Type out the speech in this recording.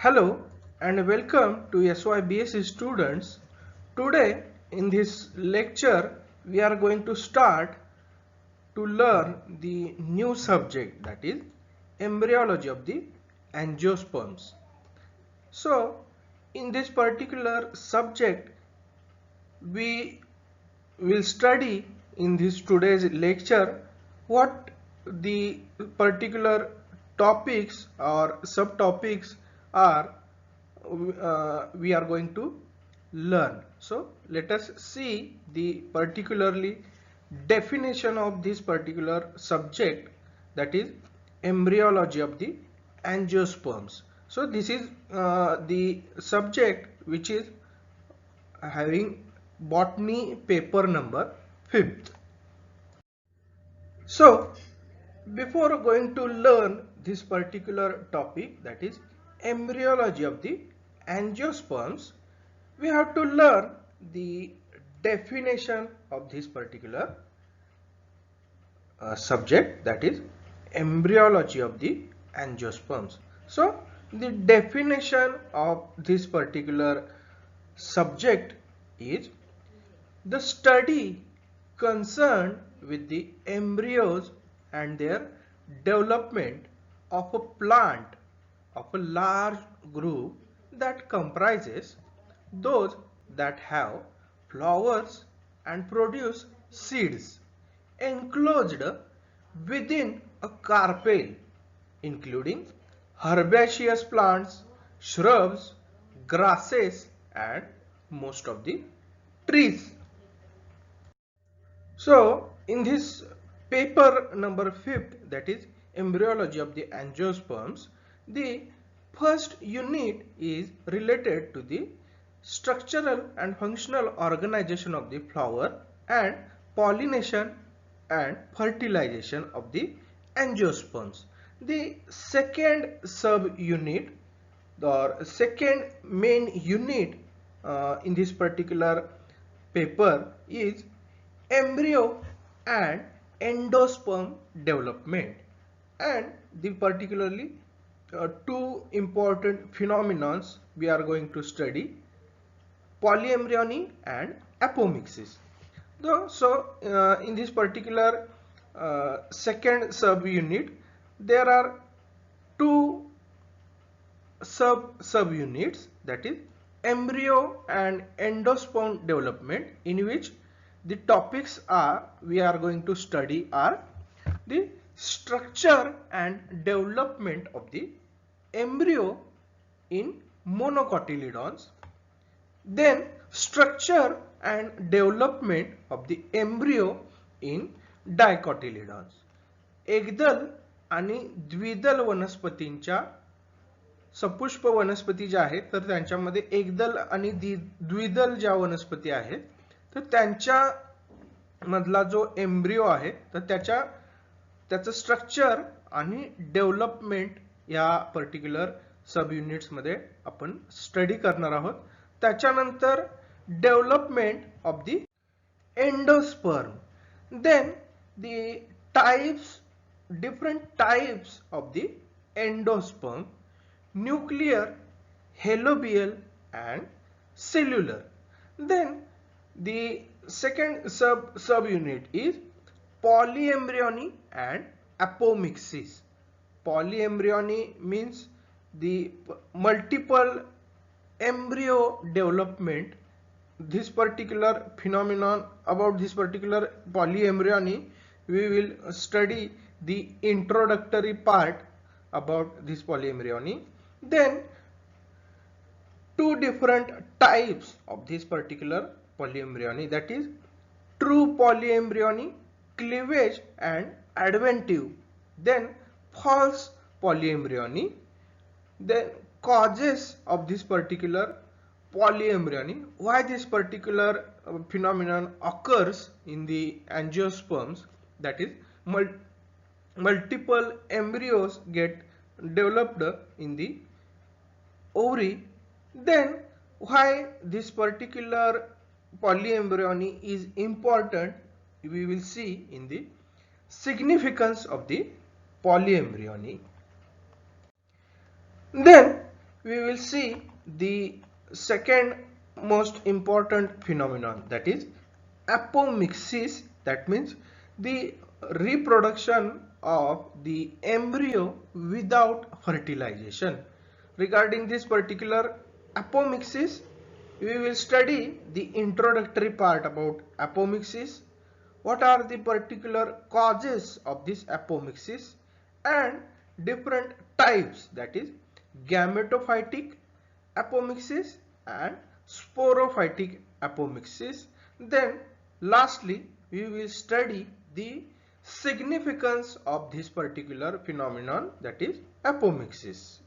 Hello and welcome to SYBS students. Today in this lecture we are going to start to learn the new subject, that is embryology of the angiosperms. So in this particular subject we will study in this today's lecture what the particular topics or subtopics are we are going to learn. So let us see the particularly definition of this particular subject, that is embryology of the angiosperms. So this is the subject which is having botany paper number 5th. So before going to learn this particular topic, that is embryology of the angiosperms, we have to learn the definition of this particular subject, that is embryology of the angiosperms. So the definition of this particular subject is the study concerned with the embryos and their development of a plant of a large group that comprises those that have flowers and produce seeds enclosed within a carpel, including herbaceous plants, shrubs, grasses, and most of the trees. So in this paper number 5th, that is embryology of the angiosperms, the first unit is related to the structural and functional organization of the flower and pollination and fertilization of the angiosperms. The second sub-unit or second main unit in this particular paper is embryo and endosperm development, and the particularly two important phenomena we are going to study: polyembryony and apomixis. So in this particular second subunit there are two subunits, that is embryo and endosperm development, in which the topics we are going to study are the structure and development of the embryo in monocotyledons, then structure and development of the embryo in dicotyledons. एकदल आणि द्विदल वनस्पतींच्या सपुष्प वनस्पती ज्या आहेत तर त्यांच्यामध्ये एकदल आणि द्विदल ज्या वनस्पती आहेत तर त्यांच्या मधला जो एम्ब्रियो आहे तर त्याचं स्ट्रक्चर आणि डेव्हलपमेंट या पर्टिक्युलर सब युनिट्स मध्ये आपण स्टडी करणार आहोत. त्याच्यानंतर development of the endosperm, then the types, different types of the endosperm, nuclear, halobial and cellular. Then the second subunit is polyembryony and apomixis. Polyembryony means the multiple embryo development. This particular phenomenon, about this particular polyembryony we will study the introductory part about this polyembryony. Then two different types of this particular polyembryony, that is true polyembryony, cleavage and adventive, then false polyembryony, then causes of this particular polyembryony, why this particular phenomenon occurs in the angiosperms, that is multiple embryos get developed in the ovary, then why this particular polyembryony is important, we will see in the significance of the polyembryony. Then we will see the second most important phenomenon, that is apomixis. That means the reproduction of the embryo without fertilization. Regarding this particular apomixis, we will study the introductory part about apomixis, what are the particular causes of this apomixis, and different types, that is gametophytic apomixis and sporophytic apomixis. Then lastly we will study the significance of this particular phenomenon, that is apomixis.